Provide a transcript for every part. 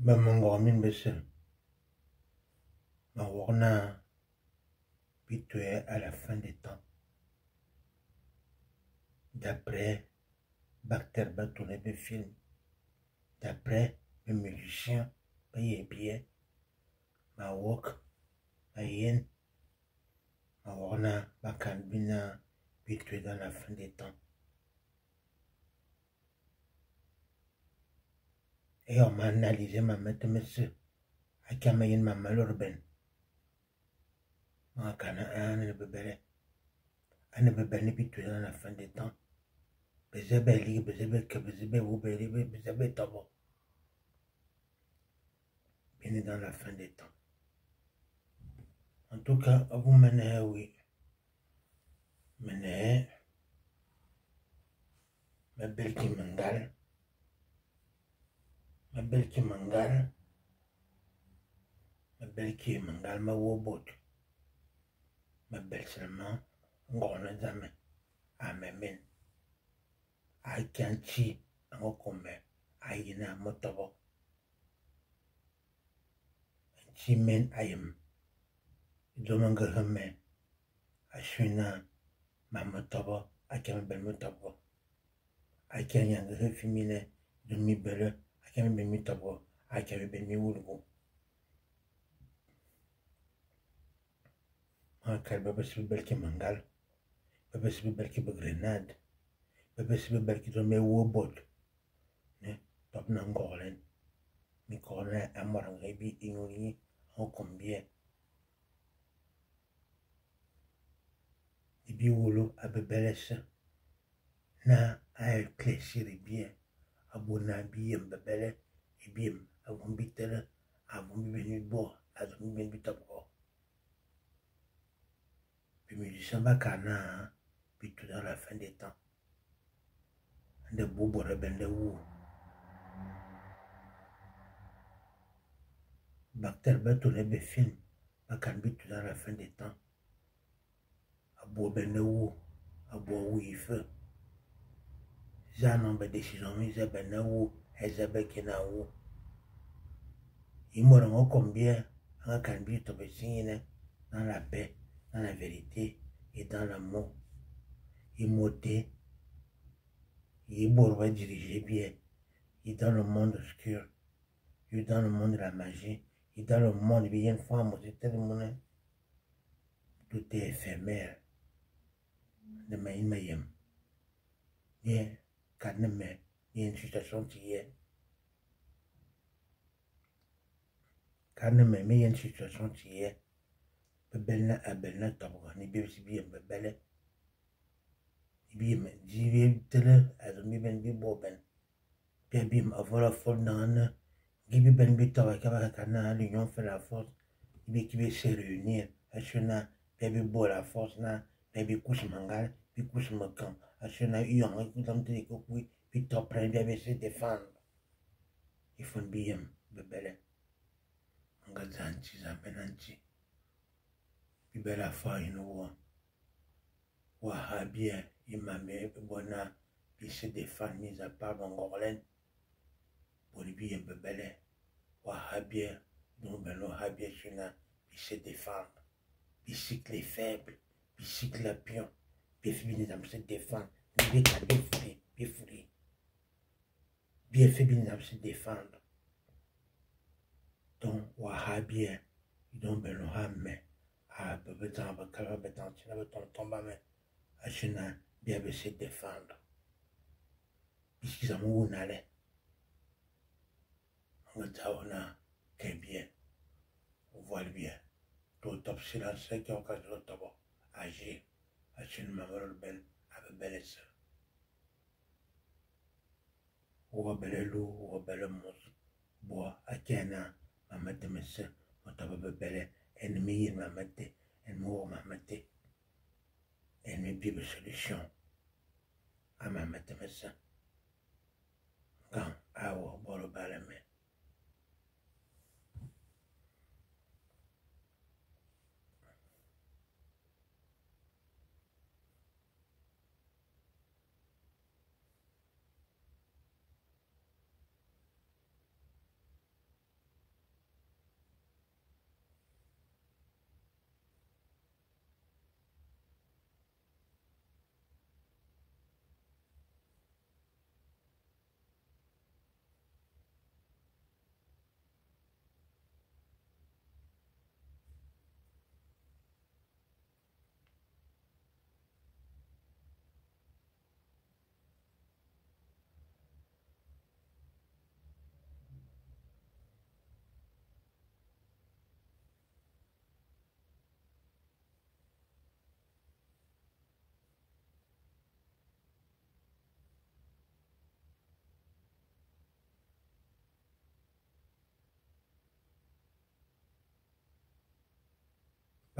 Bamangormin bese. Ma warna pitoé à la fin des temps. D'après Bacter Batourné de film. D'après le musicien, paye bien. Ma wok, ma yen. Ma warna bakanbina pitoé dans la fin des temps. Et on m'a analysé ma mette monsieur. A kamayin ma malorben. Ma kana ane bebele. Ane bebele pitoé dans la fin des temps. Bezebe li, bezebe ke, bezebe wubeli, bezebe tobo. Bien dans la fin des temps. En tout cas, vous menez, oui. Menez. Ma belle qui mangale. Ma belle qui mangale. Ma belle qui mangale, ma wobot. Ma belle seulement. Ngona zame. Amen. I can't see. Ngokome. Ayina motobo. Chimen ayem. Domanga hame. Ashuna. Ma motobo. Akame bel motobo. Akame yang refimine. Demi belle. Akame bel motobo. Akame bel mi wulgo. Akal baba sibi belki mangal. Baba sibi belki begrenade. Baba sibi belki do me wobot. Ne. Top na ngolen. Mi kone amorang ebi ingoni. En combien. Ibi wolo abebeles. Na a éclaircir bien. Abona bien bebele. Ibiem. Avon bitele. Avon bibenu bo. Avon bibenu bitabo. Puis musicien bacana. Puis tout dans la fin des temps. De bobo rebende ou. Bacter Batourné de film. Bacan tout dans la fin des temps. Abo bende ou. Abo ou il fait. Zanon be décision mise bende ou. Ezabe kena ou. Il mourra combien. Un canbit to be signé. Dans la paix. Dans la vérité. Et dans l'amour. Il moté. Il va diriger bien. Il est dans le monde obscur. Il est dans le monde de la magie. Il est dans le monde, il y a une femme, c'est tellement. Tout est éphémère. De maïm. Il y a une situation qui est. Mais il y a une situation qui est. Bebelna abelna tabra. Ni bébé si bien bebele. Bim, j'y tele, azumi ben bi boben. Bim, avoir la force dans Gibi ben bitawa kaba kana l'union fait la force. Ibi qui veut se réunir. Achena, baby bo la force na, baby couche mangal, puis couche makan. Achena, yon, écoute te kokoui, puis t'en prends bien se défendre. Il faut bien, bebele. Ngazanchi, zambenanchi. Puis belle fois, il nous voit. Wahabien, il m'a mis bona, puis se défendre, mis à part Mongorlen. Pour lui bien bebele. Wahabien, donc ben Wahabien china, puis se défendre. Puis cycle les faibles, puis cycle la pion, puis fini dans se défendre. Bien fouillé, bien fouillé. Bien fait bien dans se défendre. Donc Wahabien, donc ben Wahabien, ah bebetan, bakara betan, tu n'avais ton tomba mais à china, bien se défendre. Puisqu'ils ont où n'allait. On a qu'un bien, on voit le bien. Tout top silence qui ont cassé le tabac. Agir, agir une maman belle, avec belle sœur. Ou belle loup, ou belle mousse. Bois, à Kena, maman de mes sœurs, on t'a belle, ennemi, maman de, ennemi, maman de. Ennemi, bible solution. À maman de mes sœurs. Quand, à ou, bolo balame.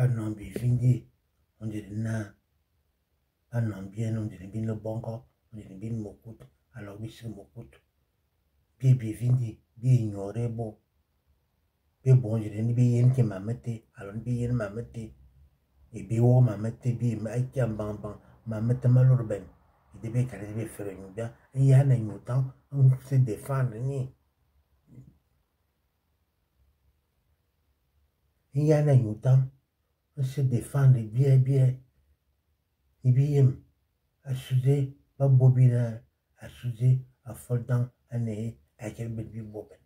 pas non bivindi, on dirait na, pas non bien, on dirait bien le bongo, on dirait bien mokut, alors oui c'est mokut. Bien bivindi, bien ignoré beau. Bien bon, on dirait bien yen qui m'a metté, alors bien yen m'a metté. Et bien oh m'a metté, bien m'a qui en bamban, m'a metté malurben. Il devait carrément faire une bien, et il y a un autant, on se défendre, ni. Il y a un autant, on se défendre bien, bien. Et bien, à souder, pas bobina, à souder, à foldan, à né, à quel bébé boben.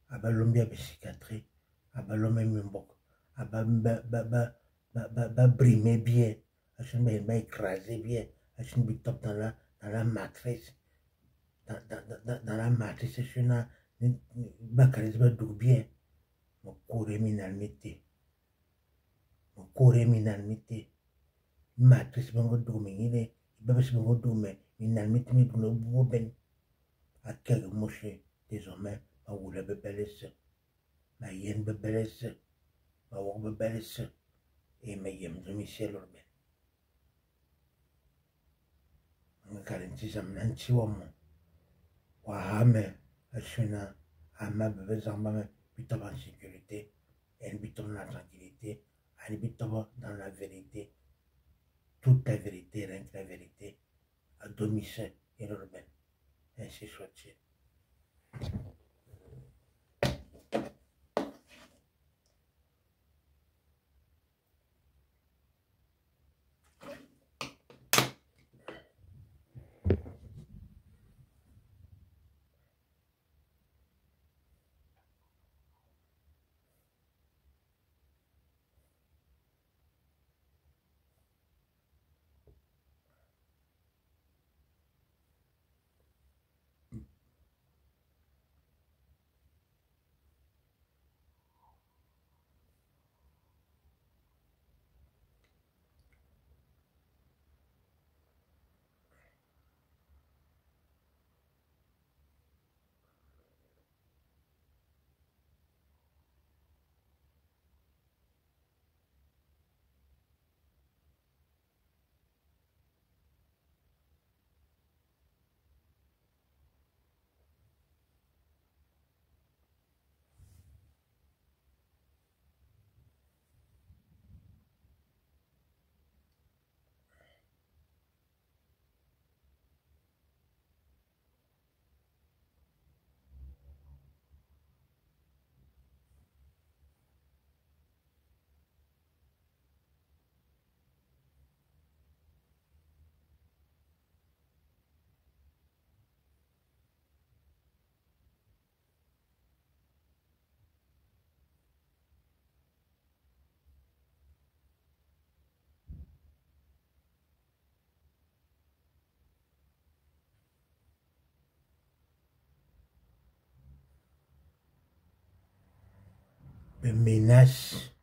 À balombia psychiatrie, à balomé mimbok, à brimer bien, à se mettre écraser bien, à se mettre top dans la matrice, dans la matrice, c'est une bacarisme d'où bien, mon corps minalmité, mon corps minalmité, matrice bango d'où mais babes bango d'où mais minalmité, mais d'où boben, à quel mouche, désormais, à où la bébélesse. Ma yen bebelese, ma wok bebelese, et ma yem domicile urbain. Nga karentisam nanti wamo, wahame, asuna, ama bebe zambame, bitaba en sécurité, et bitaba dans la tranquillité, et bitaba dans la vérité, toute la vérité, rien que la vérité, à domicile et urbain. Ainsi soit-il. Me menace,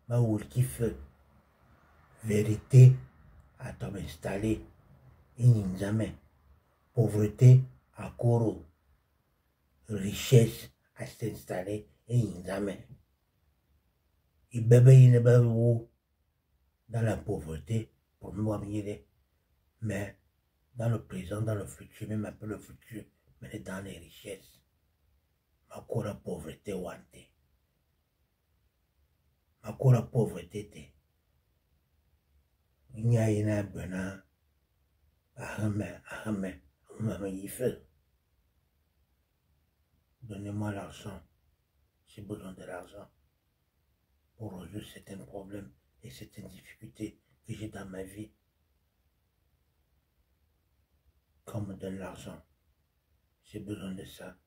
ma ou qui fait vérité à t'installer, et jamais. Pauvreté à Koro, richesse à s'installer et jamais. Il bébé il ne bébé dans la pauvreté pour moi mais dans le présent, dans le futur, même un peu le futur, mais dans les richesses. Ma Kora pauvreté wante. Ma Kora pauvreté te. Il y a une bonne ahame, donnez-moi l'argent. J'ai besoin de l'argent pour résoudre certains problèmes et certaines difficultés que j'ai dans ma vie. Qu'on me donne l'argent. J'ai besoin de ça.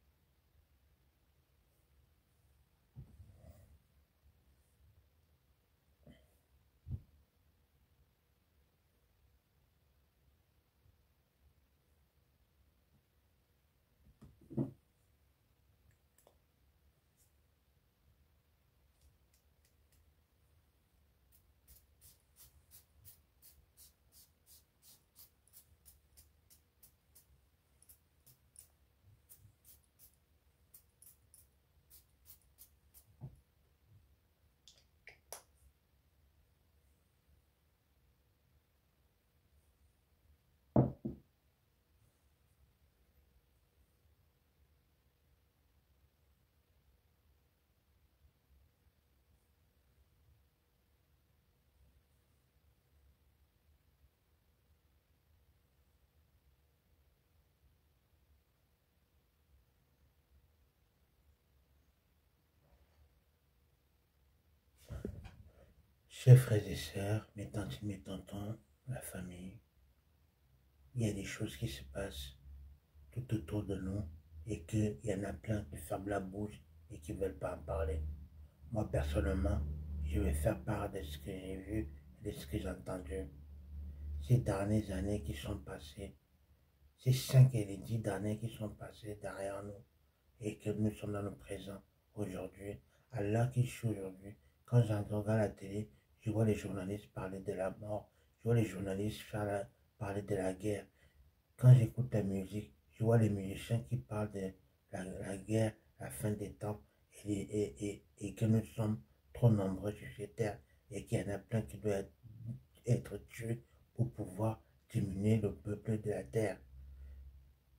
Chers frères et sœurs, mes tantes et mes tontons, la famille, il y a des choses qui se passent tout autour de nous et qu'il y en a plein qui ferment la bouche et qui ne veulent pas en parler. Moi, personnellement, je vais faire part de ce que j'ai vu et de ce que j'ai entendu. Ces dernières années qui sont passées, ces 5 et les 10 dernières qui sont passées derrière nous et que nous sommes dans le présent aujourd'hui, à l'heure qui suis aujourd'hui, quand j'entends la télé, je vois les journalistes parler de la mort, je vois les journalistes parler de la guerre. Quand j'écoute la musique, je vois les musiciens qui parlent de la guerre, la fin des temps, et que nous sommes trop nombreux sur cette terre, et qu'il y en a plein qui doivent être tués pour pouvoir diminuer le peuple de la terre.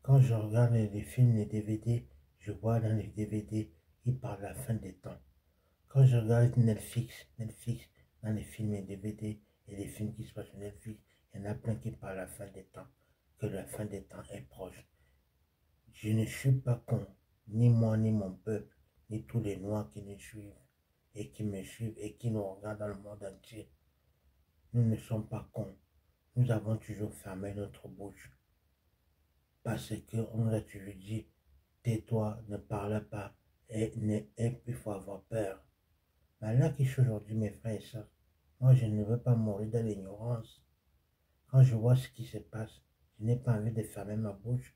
Quand je regarde les films, les DVD, je vois dans les DVD, ils parlent de la fin des temps. Quand je regarde Netflix, dans les films et DVD et les films qui se passent sur Netflix, il y en a plein qui parlent de la fin des temps, que la fin des temps est proche. Je ne suis pas con, ni moi, ni mon peuple, ni tous les Noirs qui nous suivent et qui me suivent et qui nous regardent dans le monde entier. Nous ne sommes pas cons. Nous avons toujours fermé notre bouche parce qu'on nous a toujours dit, tais-toi, ne parle pas, et il faut avoir peur. Mais là qui je suis aujourd'hui, mes frères et sœurs, moi je ne veux pas mourir dans l'ignorance. Quand je vois ce qui se passe, je n'ai pas envie de fermer ma bouche.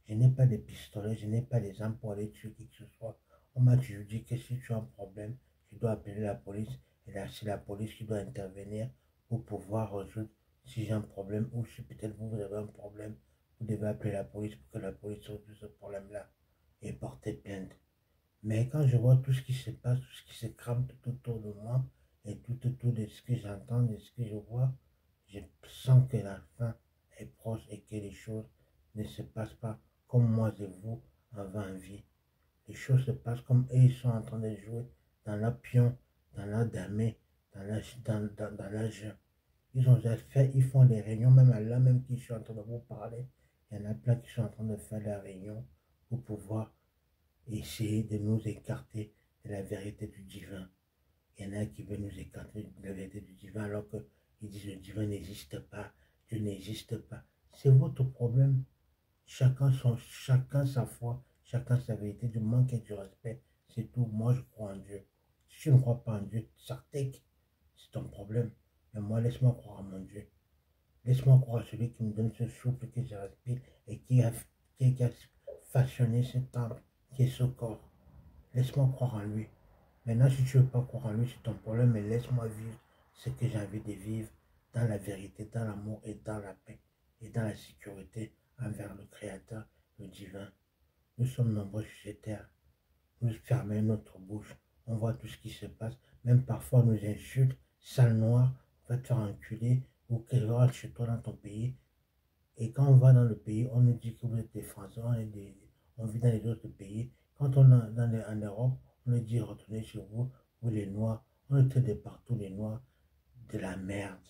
Je n'ai pas de pistolet, je n'ai pas des armes pour aller tuer qui que ce soit. On m'a toujours dit que si tu as un problème, tu dois appeler la police. Et là, c'est la police qui doit intervenir pour pouvoir résoudre si j'ai un problème ou si peut-être vous avez un problème. Vous devez appeler la police pour que la police résout ce problème-là et porter plainte. Mais quand je vois tout ce qui se passe, tout ce qui se crame tout autour de moi, et tout autour de ce que j'entends, de ce que je vois, je sens que la fin est proche et que les choses ne se passent pas comme moi et vous avons envie. Les choses se passent comme eux, ils sont en train de jouer dans la pion, dans la damée, dans la jeu. Ils ont déjà fait, ils font des réunions, même à là même qui sont en train de vous parler. Il y en a plein qui sont en train de faire des réunions pour pouvoir essayer de nous écarter de la vérité du divin. Il y en a qui veulent nous écarter de la vérité du divin alors qu'ils disent que le divin n'existe pas, Dieu n'existe pas. C'est votre problème. Chacun sa foi, chacun sa vérité, du manque et du respect. C'est tout. Moi, je crois en Dieu. Si tu ne crois pas en Dieu, Sartek, c'est ton problème. Mais moi, laisse-moi croire en mon Dieu. Laisse-moi croire à celui qui me donne ce souffle que je respire et qui a façonné cet temple qui est ce corps. Laisse-moi croire en lui. Maintenant, si tu ne veux pas croire en lui, c'est ton problème, mais laisse-moi vivre ce que j'ai envie de vivre dans la vérité, dans l'amour et dans la paix et dans la sécurité envers le Créateur, le divin. Nous sommes nombreux sur cette terre. Nous fermons notre bouche. On voit tout ce qui se passe. Même parfois, on nous insulte, sale noir, va te faire enculer ou qu'elle va chez toi dans ton pays. Et quand on va dans le pays, on nous dit que vous êtes des Français, on vit dans les autres pays. Quand on est en Europe, on nous dit retournez chez vous, vous les Noirs. On nous traite de partout les Noirs de la merde.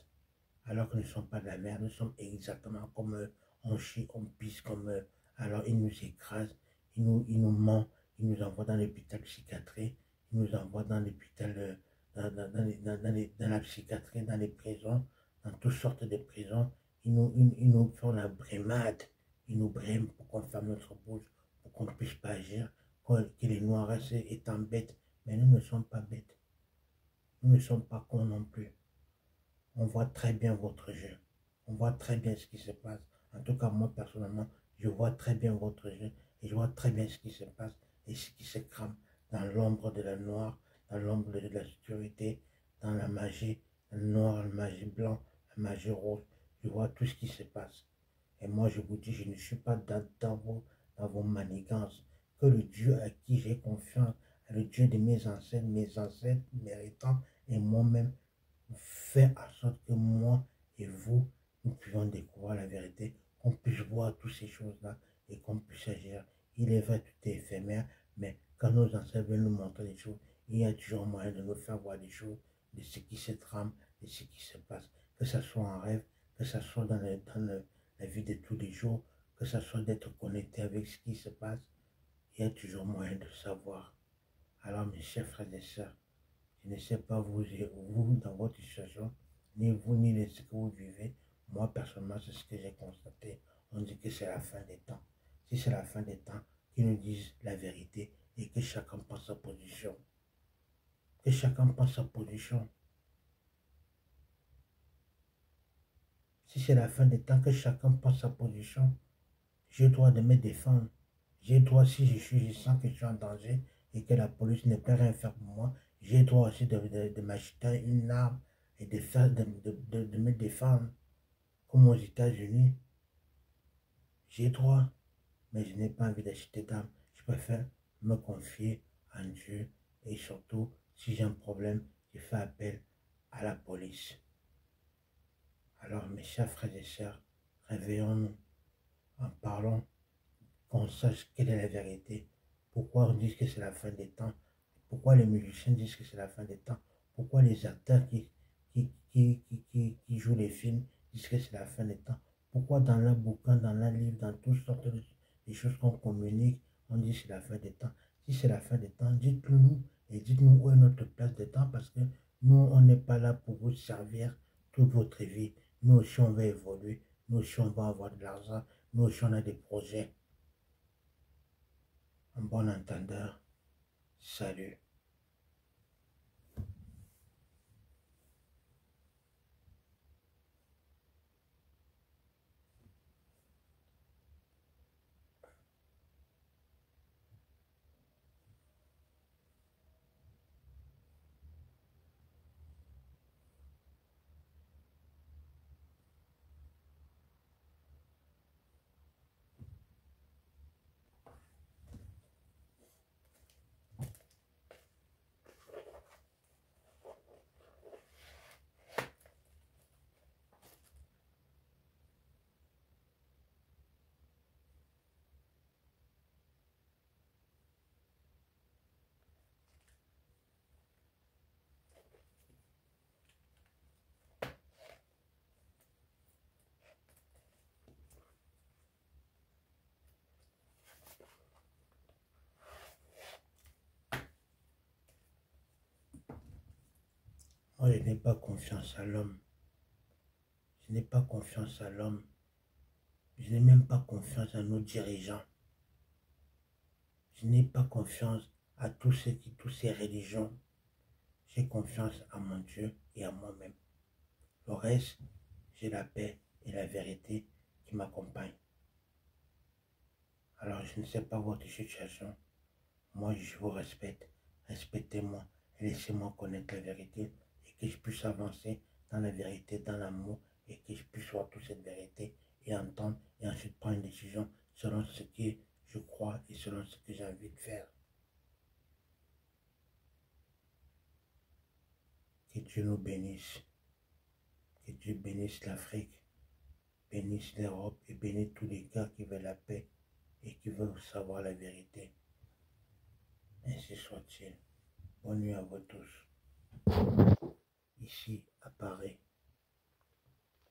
Alors que nous ne sommes pas de la merde, nous sommes exactement comme eux. On chie, on pisse comme eux. Alors ils nous écrasent, ils nous mentent, ils nous envoient dans l'hôpital psychiatrique, ils nous envoient dans l'hôpital, dans la psychiatrie, dans les prisons, dans toutes sortes de prisons. Ils nous font la brémade. Ils nous briment pour qu'on ferme notre bouche, pour qu'on ne puisse pas agir, que les Noirs restent étant bêtes. Mais nous ne sommes pas bêtes. Nous ne sommes pas cons non plus. On voit très bien votre jeu. On voit très bien ce qui se passe. En tout cas, moi, personnellement, je vois très bien votre jeu et je vois très bien ce qui se passe et ce qui se crame dans l'ombre de la noire, dans l'ombre de la sécurité, dans la magie noire, la magie blanc, la magie rose. Je vois tout ce qui se passe. Et moi, je vous dis, je ne suis pas dans vos manigances. Que le Dieu à qui j'ai confiance, le Dieu de mes ancêtres méritants et moi-même, fait en sorte que moi et vous, nous puissions découvrir la vérité, qu'on puisse voir toutes ces choses-là et qu'on puisse agir. Il est vrai, tout est éphémère, mais quand nos ancêtres veulent nous montrer des choses, il y a toujours moyen de nous faire voir des choses, de ce qui se trame, de ce qui se passe. Que ce soit en rêve, que ce soit la vie de tous les jours, que ce soit d'être connecté avec ce qui se passe, il y a toujours moyen de savoir. Alors mes chers frères et sœurs, Je ne sais pas vous dans votre situation, ni vous, ni ce que vous vivez. Moi, personnellement, c'est ce que j'ai constaté. On dit que c'est la fin des temps. Si c'est la fin des temps, qu'ils nous disent la vérité et que chacun prend sa position. Que chacun prend sa position. Si c'est la fin des temps, que chacun prend sa position. J'ai le droit de me défendre. J'ai le droit, si je sens que je suis en danger et que la police ne peut rien faire pour moi, j'ai le droit aussi de m'acheter une arme et de me défendre. Comme aux États-Unis, j'ai le droit, mais je n'ai pas envie d'acheter d'armes. Je préfère me confier en Dieu et surtout, si j'ai un problème, je fais appel à la police. Alors, mes chers frères et sœurs, réveillons-nous en parlant, qu'on sache quelle est la vérité. Pourquoi on dit que c'est la fin des temps? Pourquoi les musiciens disent que c'est la fin des temps? Pourquoi les acteurs qui jouent les films disent que c'est la fin des temps? Pourquoi dans leurs bouquins, dans leurs livres, dans toutes sortes de choses qu'on communique, on dit que c'est la fin des temps? Si c'est la fin des temps, dites-le nous et dites-nous où est notre place de temps parce que nous, on n'est pas là pour vous servir toute votre vie. Nous aussi, on va évoluer. Nous aussi, on va avoir de l'argent. Nous aussi, on a des projets. Un bon entendeur, salut. Moi, je n'ai pas confiance à l'homme. Je n'ai pas confiance à l'homme. Je n'ai même pas confiance à nos dirigeants. Je n'ai pas confiance à toutes ces religions. J'ai confiance à mon Dieu et à moi-même. Le reste, j'ai la paix et la vérité qui m'accompagnent. Alors, je ne sais pas votre situation. Moi, je vous respecte. Respectez-moi et laissez-moi connaître la vérité et que je puisse avancer dans la vérité, dans l'amour et que je puisse voir toute cette vérité et entendre et ensuite prendre une décision selon ce que je crois et selon ce que j'ai envie de faire. Que Dieu nous bénisse. Que Dieu bénisse l'Afrique, bénisse l'Europe et bénisse tous les gars qui veulent la paix et qui veulent savoir la vérité. Ainsi soit-il. Bonne nuit à vous tous. Ici, à Paris.